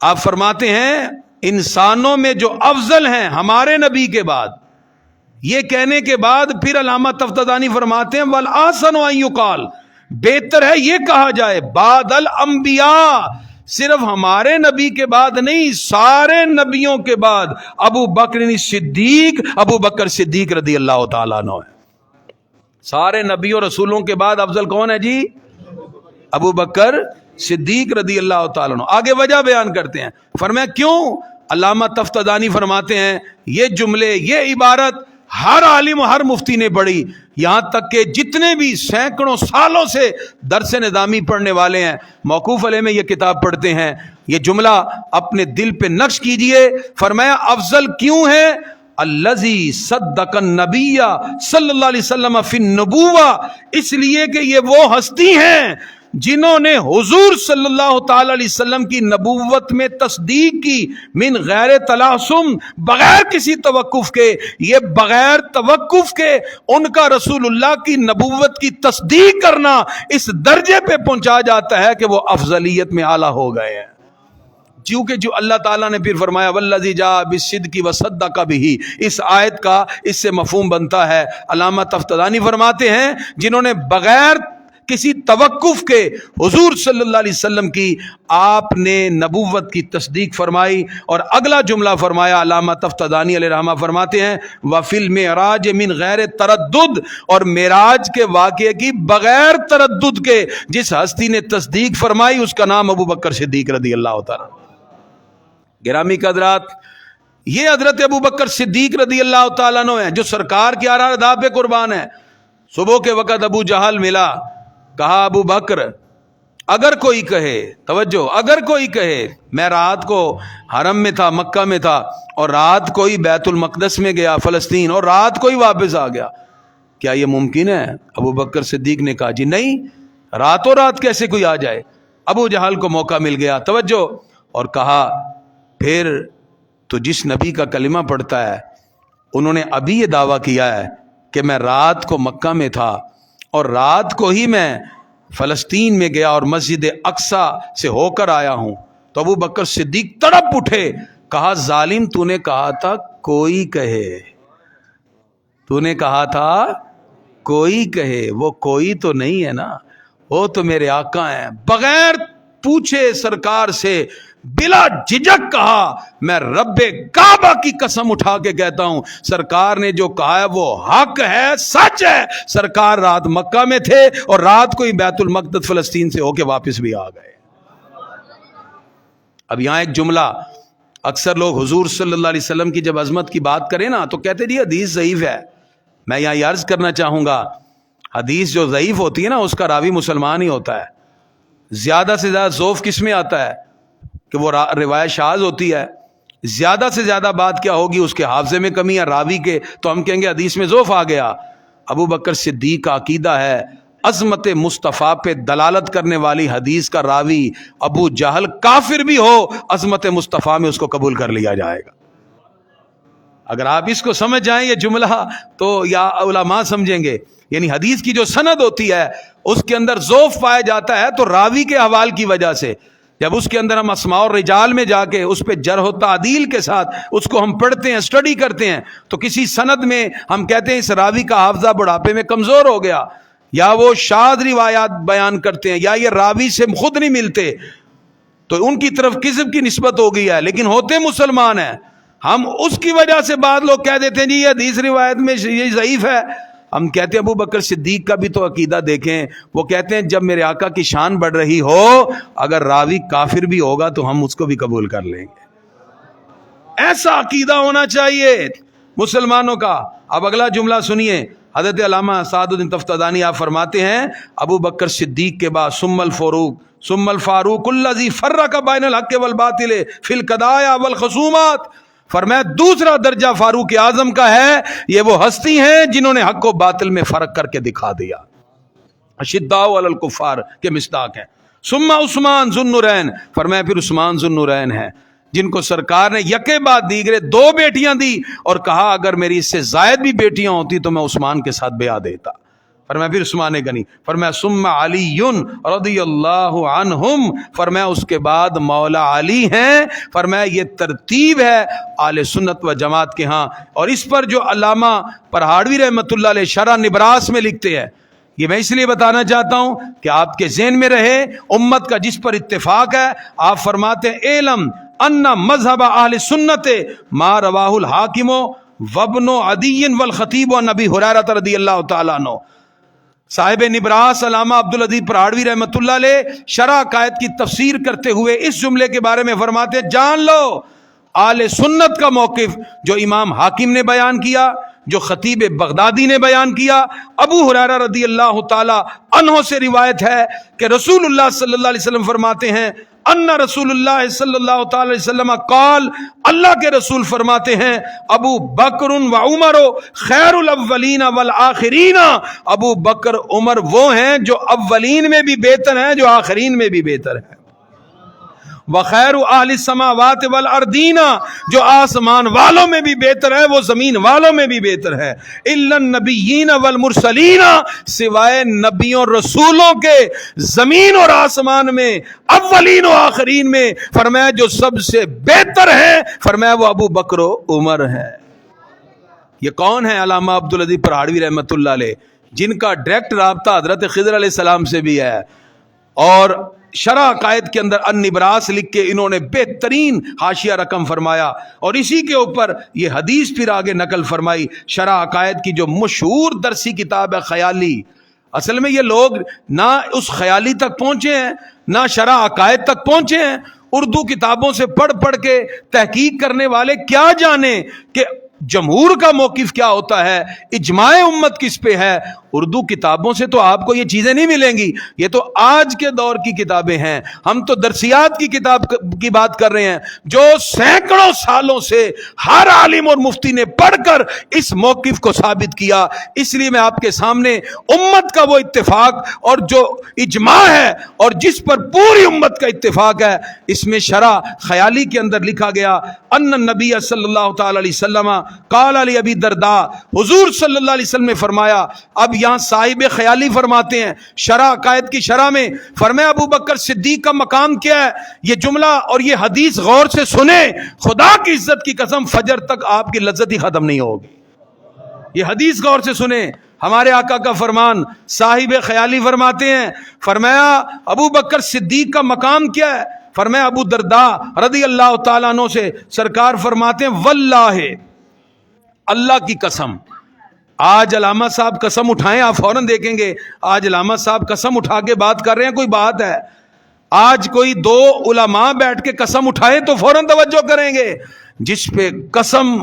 آپ فرماتے ہیں انسانوں میں جو افضل ہیں ہمارے نبی کے بعد، یہ کہنے کے بعد پھر علامہ تفتازانی فرماتے ہیں والاحسن ان یقال، بہتر ہے یہ کہا جائے بعد الانبیاء، صرف ہمارے نبی کے بعد نہیں، سارے نبیوں کے بعد ابو بکر صدیق رضی اللہ تعالیٰ عنہ ہے. سارے نبیوں رسولوں کے بعد افضل کون ہے جی؟ ابو بکر صدیق رضی اللہ تعالیٰ عنہ۔ آگے وجہ بیان کرتے ہیں، فرمایا کیوں؟ علامہ تفتزانی فرماتے ہیں یہ جملے، یہ عبارت ہر عالم و ہر مفتی نے پڑھی، یہاں تک کہ جتنے بھی سینکڑوں سالوں سے درس نظامی پڑھنے والے ہیں، موقوف علیہ میں یہ کتاب پڑھتے ہیں، یہ جملہ اپنے دل پہ نقش کیجئے۔ فرمایا افضل کیوں ہے؟ الذی صدق النبی صلی اللہ علیہ وسلم فی النبوہ، اس لیے کہ یہ وہ ہستی ہیں جنہوں نے حضور صلی اللہ تعالی علیہ وسلم کی نبوت میں تصدیق کی، من غیر تلاسم، بغیر کسی توقف کے، یہ بغیر توقف کے ان کا رسول اللہ کی نبوت کی تصدیق کرنا اس درجے پہ پہنچا جاتا ہے کہ وہ افضلیت میں اعلیٰ ہو گئے ہیں۔ کیونکہ جو اللہ تعالیٰ نے پھر فرمایا والذی جاء بالصدق وصدق بہ، اس آیت کا اس سے مفہوم بنتا ہے، علامہ تفتزانی فرماتے ہیں جنہوں نے بغیر کسی توقف کے حضور صلی اللہ علیہ وسلم کی آپ نے نبوت کی تصدیق فرمائی۔ اور اگلا جملہ فرمایا علامہ تفتزانی علیہ رحمہ فرماتے ہیں وفی المعراج من غیر تردد، اور معراج کے واقعے کی بغیر تردد کے جس ہستی نے تصدیق فرمائی اس کا نام ابو بکر صدیق رضی اللہ تعالیٰ۔ گرامی قدرات، یہ حضرت ابو بکر صدیق رضی اللہ تعالیٰ عنہ ہیں جو سرکار کی ادا پہ قربان ہے۔ صبح کے وقت ابو جہل ملا، کہا ابو بکر اگر کوئی کہے، توجہ، اگر کوئی کہے میں رات کو حرم میں تھا، مکہ میں تھا، اور رات کو ہی بیت المقدس میں گیا فلسطین، اور رات کو ہی واپس آ گیا، کیا یہ ممکن ہے؟ ابو بکر صدیق نے کہا جی نہیں، راتوں رات کیسے کوئی آ جائے؟ ابو جہل کو موقع مل گیا، توجہ، اور کہا پھر تو جس نبی کا کلمہ پڑھتا ہے انہوں نے ابھی یہ دعویٰ کیا ہے کہ میں رات کو مکہ میں تھا اور رات کو ہی میں فلسطین میں گیا اور مسجد اقصیٰ سے ہو کر آیا ہوں۔ تو ابو بکر صدیق تڑپ اٹھے، کہا ظالم تو نے کہا تھا کوئی کہے، تو نے کہا تھا کوئی کہے، وہ کوئی تو نہیں ہے نا، وہ تو میرے آقا ہیں۔ بغیر پوچھے سرکار سے بلا جھجک کہا میں رب کعبہ کی قسم اٹھا کے کہتا ہوں سرکار نے جو کہا ہے وہ حق ہے، سچ ہے۔ سرکار رات مکہ میں تھے اور رات کو ہی بیت المقدس فلسطین سے ہو کے واپس بھی آ گئے۔ اب یہاں ایک جملہ، اکثر لوگ حضور صلی اللہ علیہ وسلم کی جب عظمت کی بات کریں نا تو کہتے جی حدیث ضعیف ہے۔ میں یہاں یہ عرض کرنا چاہوں گا حدیث جو ضعیف ہوتی ہے نا اس کا راوی مسلمان ہی ہوتا ہے۔ زیادہ سے زیادہ ضعف کس میں آتا ہے کہ وہ روایت شاذ ہوتی ہے۔ زیادہ سے زیادہ بات کیا ہوگی، اس کے حافظے میں کمی ہے راوی کے، تو ہم کہیں گے حدیث میں ضعف آ گیا۔ ابو بکر صدیق کا عقیدہ ہے عظمت مصطفیٰ پہ دلالت کرنے والی حدیث کا راوی ابو جہل کافر بھی ہو، عظمت مصطفیٰ میں اس کو قبول کر لیا جائے گا۔ اگر آپ اس کو سمجھ جائیں یہ جملہ تو یا علماء سمجھیں گے، یعنی حدیث کی جو سند ہوتی ہے اس کے اندر ضعف پایا جاتا ہے تو راوی کے حوال کی وجہ سے۔ جب اس کے اندر ہم اسماء الرجال میں جا کے اس پہ جرح و تعدیل کے ساتھ اس کو ہم پڑھتے ہیں، اسٹڈی کرتے ہیں، تو کسی سند میں ہم کہتے ہیں اس راوی کا حافظہ بڑھاپے میں کمزور ہو گیا، یا وہ شاذ روایات بیان کرتے ہیں، یا یہ راوی سے خود نہیں ملتے، تو ان کی طرف کذب کی نسبت ہو گئی ہے، لیکن ہوتے مسلمان ہیں۔ ہم اس کی وجہ سے بعض لوگ کہہ دیتے ہیں جی یہ حدیث روایت میں یہ ضعیف ہے۔ ہم کہتے ہیں ابو بکر صدیق کا بھی تو عقیدہ دیکھیں، وہ کہتے ہیں جب میرے آقا کی شان بڑھ رہی ہو اگر راوی کافر بھی ہوگا تو ہم اس کو بھی قبول کر لیں گے۔ ایسا عقیدہ ہونا چاہیے مسلمانوں کا۔ اب اگلا جملہ سنیے، حضرت علامہ سعد الدین تفتزانی آپ فرماتے ہیں ابو بکر صدیق کے بعد ثم الفاروق الذی فرق بین الحق والباطل فی القضایا والخصومات، فرمایا دوسرا درجہ فاروق اعظم کا ہے، یہ وہ ہستی ہیں جنہوں نے حق و باطل میں فرق کر کے دکھا دیا، اشداء علی الکفار کے مصداق ہیں۔ ثم عثمان ذو النورین، فرمایا پھر عثمان ذو النورین ہیں جن کو سرکار نے یکے بعد دیگرے 2 بیٹیاں دی اور کہا اگر میری اس سے زائد بھی بیٹیاں ہوتی تو میں عثمان کے ساتھ بیعت دیتا۔ فرمایا پھر عثمان غنی، فرمایا ثم علی رضی اللہ عنہم، فرمایا اس کے بعد مولا علی ہیں۔ فرمایا یہ ترتیب ہے اہل سنت و جماعت کے ہاں، اور اس پر جو علامہ پرہاڑوی رحمۃ اللہ علیہ شرح نبراس میں لکھتے ہیں، یہ میں اس لیے بتانا چاہتا ہوں کہ آپ کے ذہن میں رہے، امت کا جس پر اتفاق ہے۔ آپ فرماتے ہیں اعلم ان مذہب اہل سنت ما رواہ الحاکم وابن عدی والخطیب عن ابی ہریرہ رضی اللہ تعالیٰ عنہ، صاحب نبراس علامہ عبدالعزیز پراڑوی رحمۃ اللہ علیہ شرح عقائد کی تفسیر کرتے ہوئے اس جملے کے بارے میں فرماتے ہیں، جان لو اہل سنت کا موقف جو امام حاکم نے بیان کیا، جو خطیب بغدادی نے بیان کیا، ابو ہریرہ رضی اللہ تعالی عنہ سے روایت ہے کہ رسول اللہ صلی اللہ علیہ وسلم فرماتے ہیں، ان رسول اللہ صلی اللہ تعالی علیہ وسلم قال، اللہ کے رسول فرماتے ہیں، ابو بکر و عمر خیر الاولین والآخرین، ابو بکر عمر وہ ہیں جو اولین میں بھی بہتر ہیں، جو آخرین میں بھی بہتر ہیں، وخیر اہل السماوات والارضین، جو آسمان والوں میں بھی بہتر ہے وہ زمین والوں میں بھی بہتر ہے، الا النبیین والمرسلین، سوائے نبیوں رسولوں کے زمین اور آسمان میں، اولین و آخرین میں، فرمایا جو سب سے بہتر ہے، فرمایا وہ ابو بکر و عمر ہے۔ یہ کون ہے؟ علامہ عبدالعزیز پراڑوی رحمۃ اللہ علیہ، جن کا ڈائریکٹ رابطہ حضرت خضر علیہ السلام سے بھی ہے، اور شرح عقائد کے اندر النبراس لکھ کے انہوں نے بہترین حاشیہ رقم فرمایا، اور اسی کے اوپر یہ حدیث پھر آگے نقل فرمائی۔ شرح عقائد کی جو مشہور درسی کتاب ہے خیالی، اصل میں یہ لوگ نہ اس خیالی تک پہنچے ہیں، نہ شرح عقائد تک پہنچے ہیں، اردو کتابوں سے پڑھ پڑھ کے تحقیق کرنے والے کیا جانے کہ جمہور کا موقف کیا ہوتا ہے، اجماع امت کس پہ ہے۔ اردو کتابوں سے تو آپ کو یہ چیزیں نہیں ملیں گی، یہ تو آج کے دور کی کتابیں ہیں، ہم تو درسیات کی کتاب کی بات کر رہے ہیں جو سینکڑوں سالوں سے ہر عالم اور مفتی نے پڑھ کر اس موقف کو ثابت کیا۔ اس لیے میں آپ کے سامنے امت کا وہ اتفاق اور جو اجماع ہے اور جس پر پوری امت کا اتفاق ہے، اس میں شرح خیالی کے اندر لکھا گیا، ان النبی صلی اللہ تعالی علیہ وسلم قال علی ابی درداء، حضور صلی اللہ علیہ وسلم نے فرمایا، اب یہاں صاحب خیالی فرماتے ہیں شرح عقائد کی شرح میں، فرمایا ابو بکر صدیق کا مقام کیا ہے؟ یہ جملہ اور یہ حدیث غور سے سنیں، خدا کی عزت کی قسم فجر تک آپ کی لذت ہی ختم نہیں ہوگی۔ یہ حدیث غور سے سنیں، ہمارے آقا کا فرمان، صاحب خیالی فرماتے ہیں، فرمایا ابو بکر صدیق کا مقام کیا ہے؟ فرمایا ابو درداء رضی اللہ تعالیٰ عنہ سے سرکار فرماتے ہیں، واللہ، اللہ کی قسم۔ آج علامہ صاحب قسم اٹھائیں، آپ فوراً دیکھیں گے آج علامہ صاحب قسم اٹھا کے بات کر رہے ہیں، کوئی بات ہے؟ آج کوئی دو علماء بیٹھ کے قسم اٹھائیں تو فوراً توجہ کریں گے، جس پہ قسم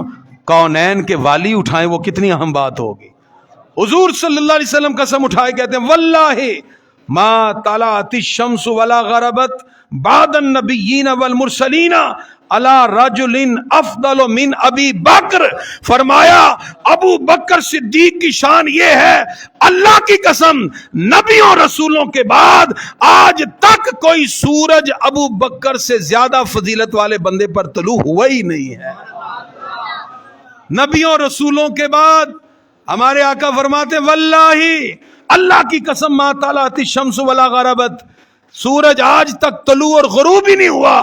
کونین کے والی اٹھائیں وہ کتنی اہم بات ہوگی۔ حضور صلی اللہ علیہ وسلم قسم اٹھائے کہتے ہیں، واللہ ما طلعت الشمس ولا غربت بعد النبیین والمرسلین علی رجل افضل من ابی بکر، فرمایا ابو بکر صدیق کی شان یہ ہے، اللہ کی قسم نبیوں رسولوں کے بعد آج تک کوئی سورج ابو بکر سے زیادہ فضیلت والے بندے پر طلوع ہوا ہی نہیں ہے۔ نبیوں رسولوں کے بعد ہمارے آقا فرماتے ہیں، واللہ، اللہ کی قسم، ما طلعت الشمس ولا غربت، سورج آج تک طلوع اور غروب ہی نہیں ہوا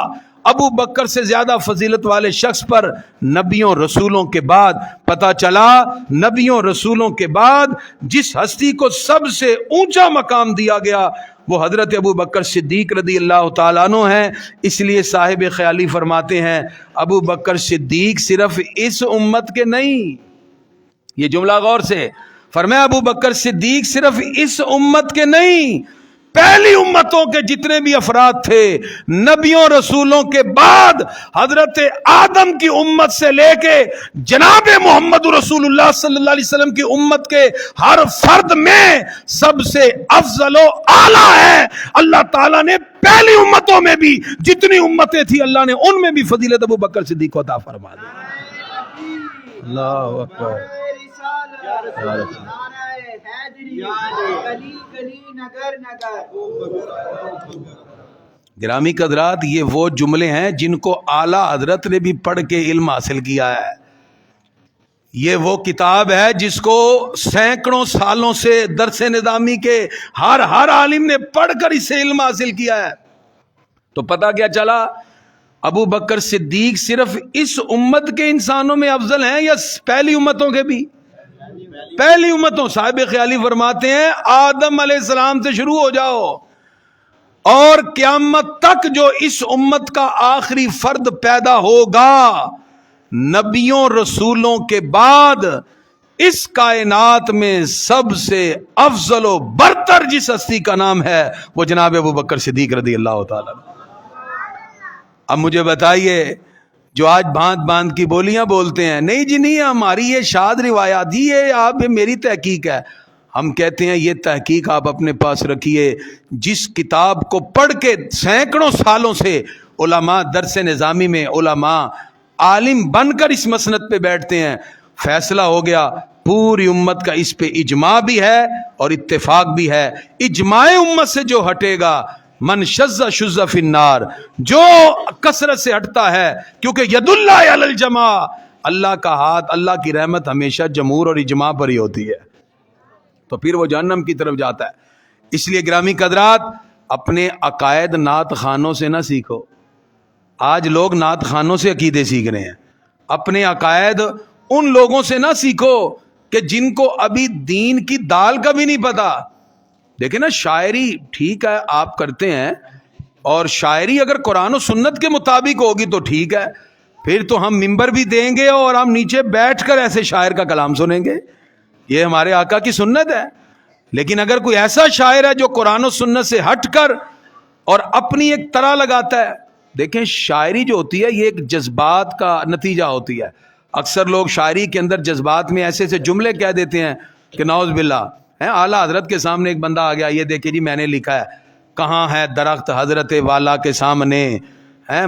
ابو بکر سے زیادہ فضیلت والے شخص پر نبیوں رسولوں کے بعد۔ پتہ چلا نبیوں رسولوں کے بعد جس ہستی کو سب سے اونچا مقام دیا گیا وہ حضرت ابو بکر صدیق رضی اللہ تعالیٰ عنہ ہیں۔ اس لیے صاحب خیالی فرماتے ہیں، ابو بکر صدیق صرف اس امت کے نہیں، یہ جملہ غور سے، فرمایا ابو بکر صدیق صرف اس امت کے نہیں، پہلی امتوں کے جتنے بھی افراد تھے نبیوں رسولوں کے بعد حضرت آدم کی امت سے لے کے جناب محمد رسول اللہ صلی اللہ علیہ وسلم کی امت کے ہر فرد میں سب سے افضل و اعلیٰ ہے۔ اللہ تعالیٰ نے پہلی امتوں میں بھی جتنی امتیں تھی اللہ نے ان میں بھی فضیلت ابو بکر صدیق کو عطا فرما دی۔ اللہ اکبر۔ گرامی قدرات، یہ وہ جملے ہیں جن کو اعلیٰ حضرت نے بھی پڑھ کے علم حاصل کیا ہے۔ یہ وہ کتاب ہے جس کو سینکڑوں سالوں سے درس نظامی کے ہر عالم نے پڑھ کر اسے علم حاصل کیا ہے۔ تو پتہ کیا چلا، ابو بکر صدیق صرف اس امت کے انسانوں میں افضل ہیں یا پہلی امتوں کے بھی؟ پہلی امتوں۔ صاحب خیالی فرماتے ہیں، آدم علیہ السلام سے شروع ہو جاؤ اور قیامت تک جو اس امت کا آخری فرد پیدا ہوگا نبیوں رسولوں کے بعد اس کائنات میں سب سے افضل و برتر جس ہستی کا نام ہے وہ جناب ابو بکر صدیق رضی اللہ تعالی۔ اب مجھے بتائیے، جو آج باندھ باندھ کی بولیاں بولتے ہیں، نہیں جی نہیں ہماری یہ شاد روایات ہی ہے، آپ میری تحقیق ہے، ہم کہتے ہیں یہ تحقیق آپ اپنے پاس رکھیے۔ جس کتاب کو پڑھ کے سینکڑوں سالوں سے علماء درس نظامی میں علماء عالم بن کر اس مسند پہ بیٹھتے ہیں، فیصلہ ہو گیا پوری امت کا اس پہ اجماع بھی ہے اور اتفاق بھی ہے۔ اجماع امت سے جو ہٹے گا، من شذ شذ فی النار، جو کثرت سے ہٹتا ہے، کیونکہ ید اللہ علی الجماع، اللہ کا ہاتھ، اللہ کی رحمت ہمیشہ جمہور اور اجماع پر ہی ہوتی ہے، تو پھر وہ جہنم کی طرف جاتا ہے۔ اس لیے گرامی قدرات، اپنے عقائد نعت خانوں سے نہ سیکھو۔ آج لوگ نعت خانوں سے عقیدے سیکھ رہے ہیں، اپنے عقائد ان لوگوں سے نہ سیکھو کہ جن کو ابھی دین کی دال کا بھی نہیں پتا۔ دیکھیں نا، شاعری ٹھیک ہے آپ کرتے ہیں، اور شاعری اگر قرآن و سنت کے مطابق ہوگی تو ٹھیک ہے، پھر تو ہم ممبر بھی دیں گے اور ہم نیچے بیٹھ کر ایسے شاعر کا کلام سنیں گے، یہ ہمارے آقا کی سنت ہے۔ لیکن اگر کوئی ایسا شاعر ہے جو قرآن و سنت سے ہٹ کر اور اپنی ایک طرح لگاتا ہے، دیکھیں شاعری جو ہوتی ہے یہ ایک جذبات کا نتیجہ ہوتی ہے۔ اکثر لوگ شاعری کے اندر جذبات میں ایسے ایسے جملے کہہ دیتے ہیں کہ نعوذ باللہ، اعلیٰ حضرت کے سامنے ایک بندہ آ گیا، یہ دیکھیں جی میں نے لکھا ہے، کہاں ہے درخت حضرت والا کے سامنے،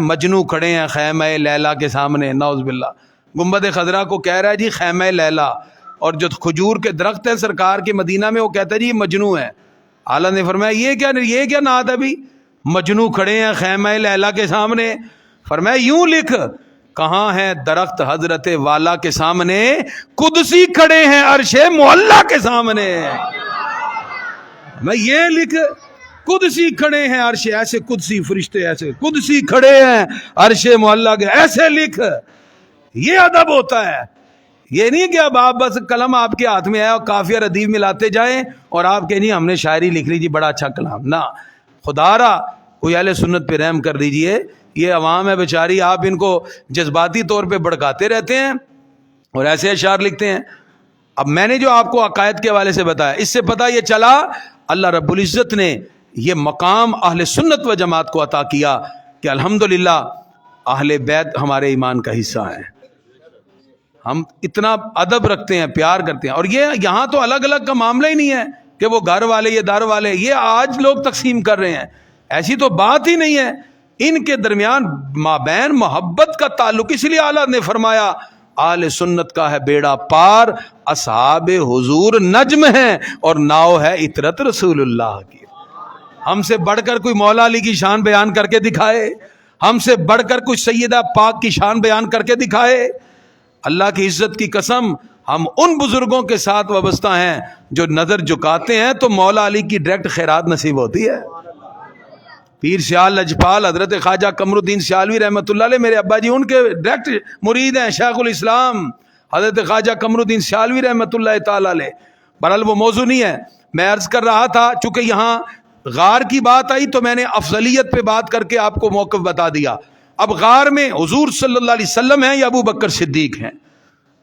مجنو کھڑے ہیں خیمہ لیلا کے سامنے، نعوذ باللہ۔ گنبد خضرا کو کہہ رہا ہے جی خیمہ لیلا، اور جو کھجور کے درخت ہے سرکار کے مدینہ میں وہ کہتا ہے جی یہ مجنو ہے۔ اعلیٰ نے فرمایا یہ کیا نعت ہے ابھی، مجنو کھڑے ہیں خیمہ لیلا کے سامنے؟ فرمایا یوں لکھ، کہاں ہے درخت حضرت والا کے سامنے، قدسی کھڑے ہیں عرش معلا کے سامنے۔ میں یہ لکھ، قدسی کھڑے ہیں عرش، ایسے قدسی فرشتے ایسے قدسی کھڑے ہیں عرش معلا کے، ایسے لکھ۔ یہ ادب ہوتا ہے، یہ نہیں کہ اب آپ بس قلم آپ کے ہاتھ میں ہے اور کافیہ ردیف ملاتے جائیں اور آپ کہیں نہیں ہم نے شاعری لکھ لی جی بڑا اچھا کلام، نہ، خدا را کوئی اہل سنت پہ رحم کر دیجئے۔ یہ عوام ہے بیچاری، آپ ان کو جذباتی طور پہ بھڑکاتے رہتے ہیں اور ایسے اشعار لکھتے ہیں۔ اب میں نے جو آپ کو عقائد کے حوالے سے بتایا، اس سے پتہ یہ چلا اللہ رب العزت نے یہ مقام اہل سنت و جماعت کو عطا کیا کہ الحمدللہ اہل بیت ہمارے ایمان کا حصہ ہیں، ہم اتنا ادب رکھتے ہیں، پیار کرتے ہیں۔ اور یہ یہاں تو الگ الگ کا معاملہ ہی نہیں ہے کہ وہ گھر والے یہ دار والے، یہ آج لوگ تقسیم کر رہے ہیں، ایسی تو بات ہی نہیں ہے۔ ان کے درمیان مابین محبت کا تعلق، اس لیے اعلیٰ نے فرمایا آل سنت کا ہے بیڑا پار، اصحاب حضور نجم ہیں اور ناؤ ہے عطرت رسول اللہ کی۔ ہم سے بڑھ کر کوئی مولا علی کی شان بیان کر کے دکھائے، ہم سے بڑھ کر کوئی سیدہ پاک کی شان بیان کر کے دکھائے، اللہ کی عزت کی قسم ہم ان بزرگوں کے ساتھ وابستہ ہیں جو نظر جھکاتے ہیں تو مولا علی کی ڈائریکٹ خیرات نصیب ہوتی ہے۔ پیر سیال لجپال حضرت خواجہ قمر الدین سیالوی رحمۃ اللہ علیہ، میرے ابا جی ان کے ڈائریکٹ مرید ہیں، شیخ الاسلام حضرت خواجہ قمر الدین سیالوی رحمۃ اللہ تعالی علیہ۔ بہرحال وہ موضوع نہیں ہے، میں عرض کر رہا تھا چونکہ یہاں غار کی بات آئی تو میں نے افضلیت پہ بات کر کے آپ کو موقف بتا دیا۔ اب غار میں حضور صلی اللہ علیہ وسلم ہیں یا ابو بکر صدیق ہیں؟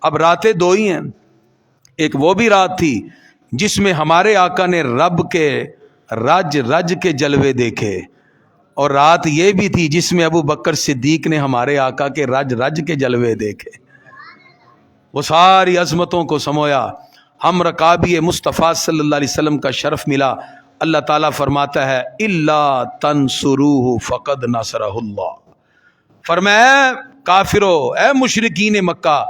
اب راتیں دو ہی ہیں، ایک وہ بھی رات تھی جس میں ہمارے آقا نے رب کے رج رج کے جلوے دیکھے، اور رات یہ بھی تھی جس میں ابو بکر صدیق نے ہمارے آقا کے رج رج کے جلوے دیکھے، وہ ساری عظمتوں کو سمویا، ہم رکابی مصطفیٰ صلی اللہ علیہ وسلم کا شرف ملا۔ اللہ تعالیٰ فرماتا ہے الا تنصروہ فقد نصرہ اللہ، فرمایا کافرو، اے مشرکین مکہ،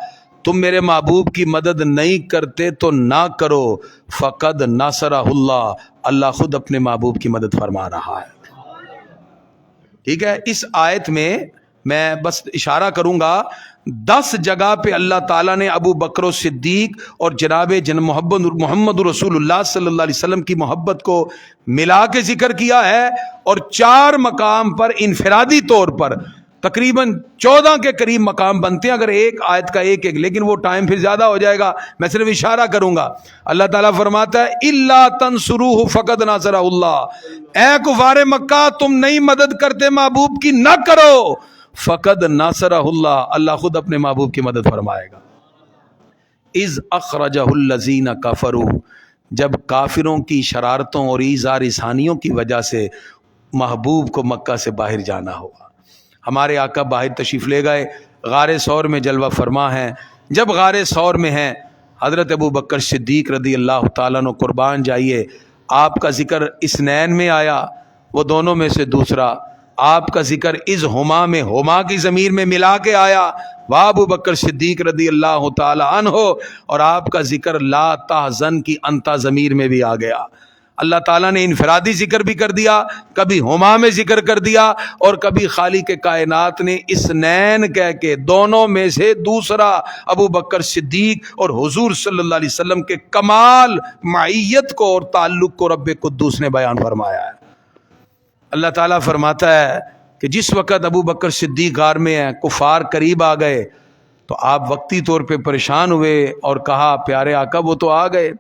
تم میرے محبوب کی مدد نہیں کرتے تو نہ کرو، فقد نصرہ اللہ، اللہ خود اپنے محبوب کی مدد فرما رہا ہے۔ ٹھیک ہے، اس آیت میں میں بس اشارہ کروں گا 10 جگہ پہ اللہ تعالیٰ نے ابو بکر و صدیق اور جناب محمد رسول اللہ صلی اللہ علیہ وسلم کی محبت کو ملا کے ذکر کیا ہے، اور 4 مقام پر انفرادی طور پر تقریباً 14 کے قریب مقام بنتے ہیں اگر ایک آیت کا ایک، لیکن وہ ٹائم پھر زیادہ ہو جائے گا، میں صرف اشارہ کروں گا۔ اللہ تعالیٰ فرماتا ہے الا تنصروہ فقد نصرہ اللہ، اے کفار مکہ تم نہیں مدد کرتے محبوب کی، نہ کرو، فقد نصرہ اللہ، اللہ خود اپنے محبوب کی مدد فرمائے گا۔ اذ اخرجہ الذین کفروا، جب کافروں کی شرارتوں اور ایذا رسانیوں کی وجہ سے محبوب کو مکہ سے باہر جانا ہوا۔ ہمارے آقا باہر تشریف لے گئے، غار ثور میں جلوہ فرما ہیں۔ جب غار ثور میں ہیں، حضرت ابو بکر صدیق رضی اللہ تعالیٰ عنہ قربان جائیے، آپ کا ذکر اثنین میں آیا، وہ دونوں میں سے دوسرا۔ آپ کا ذکر از ہما میں، ہما کی ضمیر میں ملا کے آیا، واہ ابو بکر صدیق رضی اللہ تعالی عنہ، اور آپ کا ذکر لا تحزن کی انتا ضمیر میں بھی آ گیا۔ اللہ تعالیٰ نے انفرادی ذکر بھی کر دیا، کبھی ہما میں ذکر کر دیا، اور کبھی خالق کائنات نے اثنین کہہ کے دونوں میں سے دوسرا ابو بکر صدیق اور حضور صلی اللہ علیہ وسلم کے کمال معیت کو اور تعلق کو رب قدوس نے بیان فرمایا ہے۔ اللہ تعالیٰ فرماتا ہے کہ جس وقت ابو بکر صدیق غار میں ہیں، کفار قریب آ گئے تو آپ وقتی طور پہ پریشان ہوئے اور کہا پیارے آقا وہ تو آ گئے۔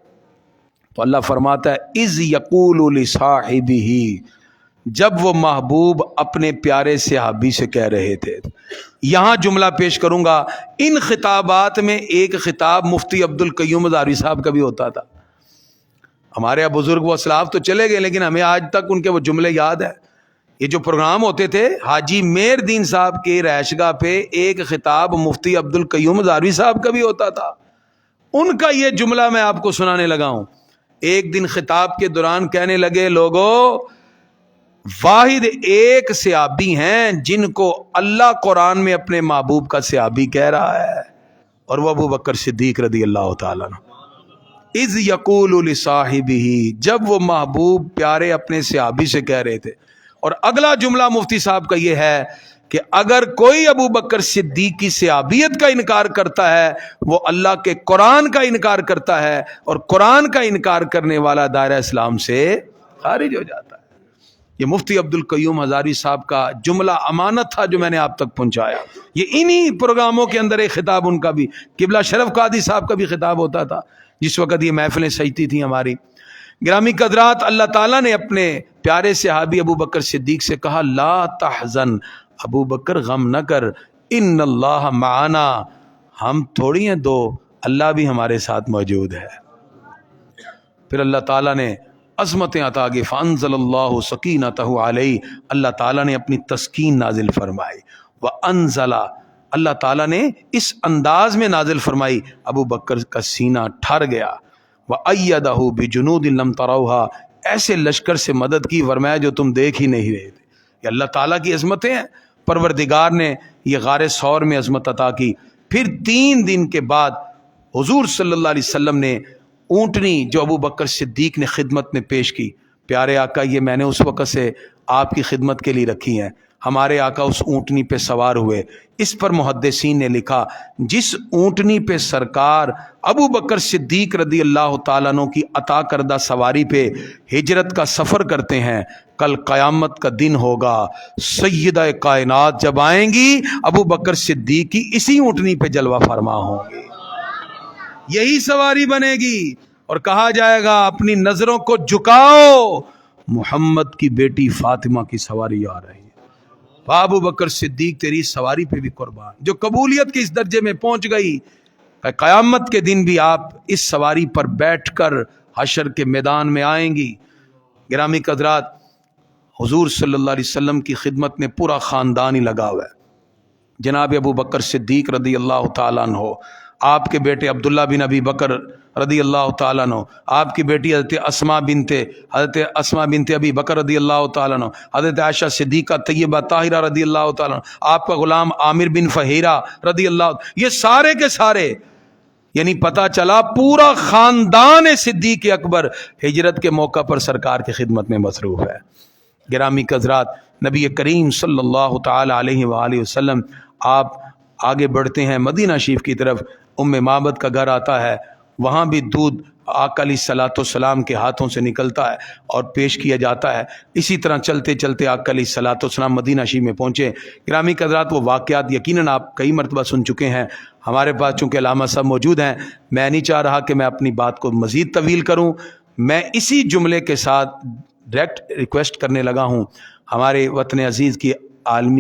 تو اللہ فرماتا ہے اذ یقول لصاحبہ، جب وہ محبوب اپنے پیارے صحابی سے کہہ رہے تھے۔ یہاں جملہ پیش کروں گا، ان خطابات میں ایک خطاب مفتی عبد القیوم مزاری صاحب کا بھی ہوتا تھا۔ ہمارے بزرگ و اسلاف تو چلے گئے لیکن ہمیں آج تک ان کے وہ جملے یاد ہیں۔ یہ جو پروگرام ہوتے تھے، حاجی مہر الدین صاحب کے رہائش گاہ پہ ایک خطاب مفتی عبد القیوم مزاری صاحب کا بھی ہوتا تھا۔ ان کا یہ جملہ میں آپ کو سنانے لگا ہوں۔ ایک دن خطاب کے دوران کہنے لگے، لوگو واحد ایک صحابی ہیں جن کو اللہ قرآن میں اپنے محبوب کا صحابی کہہ رہا ہے، اور وہ ابو بکر صدیق رضی اللہ تعالیٰ عنہ۔ اذ یقول لصاحبہ، جب وہ محبوب پیارے اپنے صحابی سے کہہ رہے تھے۔ اور اگلا جملہ مفتی صاحب کا یہ ہے کہ اگر کوئی ابو بکر صدیق کی صحابیت کا انکار کرتا ہے، وہ اللہ کے قرآن کا انکار کرتا ہے، اور قرآن کا انکار کرنے والا دائرہ اسلام سے خارج ہو جاتا ہے۔ یہ مفتی عبد القیوم ہزاری صاحب کا جملہ امانت تھا جو میں نے آپ تک پہنچایا۔ یہ انہی پروگراموں کے اندر ایک خطاب ان کا بھی، قبلہ شرف قادری صاحب کا بھی خطاب ہوتا تھا جس وقت یہ محفلیں سجتی تھیں ہماری۔ گرامی قدرات، اللہ تعالیٰ نے اپنے پیارے صحابی ابو بکر صدیق سے کہا لا تحزن، ابو بکر غم نہ کر، ان اللہ معنا، ہم تھوڑی ہیں دو، اللہ بھی ہمارے ساتھ موجود ہے۔ پھر اللہ تعالیٰ نے عظمتیں عطا کی، فانزل اللہ سکینتہ علیہ، اللہ تعالیٰ نے اپنی تسکین نازل فرمائی، وانزل، اللہ تعالیٰ نے اس انداز میں نازل فرمائی، ابو بکر کا سینہ ٹھر گیا، وَأَيَّدَهُ بِجُنُودٍ لَمْ تَرَوْهَا، ایسے لشکر سے مدد کی فرمایا جو تم دیکھ ہی نہیں رہے تھے۔ یہ اللہ تعالیٰ کی عظمتیں ہیں، پروردگار نے یہ غار ثور میں عظمت عطا کی۔ پھر 3 دن کے بعد حضور صلی اللہ علیہ وسلم نے اونٹنی جو ابو بکر صدیق نے خدمت میں پیش کی، پیارے آقا یہ میں نے اس وقت سے آپ کی خدمت کے لیے رکھی ہیں۔ ہمارے آقا اس اونٹنی پہ سوار ہوئے۔ اس پر محدثین نے لکھا جس اونٹنی پہ سرکار ابو بکر صدیق رضی اللہ تعالیٰ عنہ کی عطا کردہ سواری پہ ہجرت کا سفر کرتے ہیں، کل قیامت کا دن ہوگا، سیدہ کائنات جب آئیں گی ابو بکر صدیق کی اسی اونٹنی پہ جلوہ فرما ہوں گے، یہی سواری بنے گی، اور کہا جائے گا اپنی نظروں کو جھکاؤ، محمد کی بیٹی فاطمہ کی سواری آ رہی ہے۔ ابو بکر صدیق تیری سواری پہ بھی قربان، جو قبولیت کے اس درجے میں پہنچ گئی، قیامت کے دن بھی آپ اس سواری پر بیٹھ کر حشر کے میدان میں آئیں گی۔ گرامی قدرات، حضور صلی اللہ علیہ وسلم کی خدمت میں پورا خاندان ہی لگا ہوا ہے۔ جناب ابو بکر صدیق رضی اللہ تعالیٰ عنہ، آپ کے بیٹے عبداللہ بن ابی بکر رضی اللہ تعالیٰ عنہ، آپ کی بیٹی حضرت اسماء بنت ابی بکر رضی اللہ تعالیٰ عنہ، حضرت عائشہ صدیقہ طیبہ طاہرہ رضی اللہ تعالیٰ عنہ، آپ کا غلام عامر بن فہیرہ رضی اللہ، یہ سارے کے سارے، یعنی پتہ چلا پورا خاندان صدیق اکبر ہجرت کے موقع پر سرکار کی خدمت میں مصروف ہے۔ گرامی قدرات، نبی کریم صلی اللہ تعالی علیہ وآلہ وسلم آپ آگے بڑھتے ہیں مدینہ شریف کی طرف، معبد کا گھر آتا ہے، وہاں بھی دودھ آقا علیہ الصلوۃ والسلام کے ہاتھوں سے نکلتا ہے اور پیش کیا جاتا ہے۔ اسی طرح چلتے چلتے آقا علیہ الصلوۃ والسلام مدینہ شریف میں پہنچے۔ گرامی قدرات، وہ واقعات یقیناً آپ کئی مرتبہ سن چکے ہیں، ہمارے پاس چونکہ علامہ صاحب موجود ہیں، میں نہیں چاہ رہا کہ میں اپنی بات کو مزید طویل کروں، میں اسی جملے کے ساتھ ڈائریکٹ ریکویسٹ کرنے لگا ہوں ہمارے وطن عزیز کی عالمی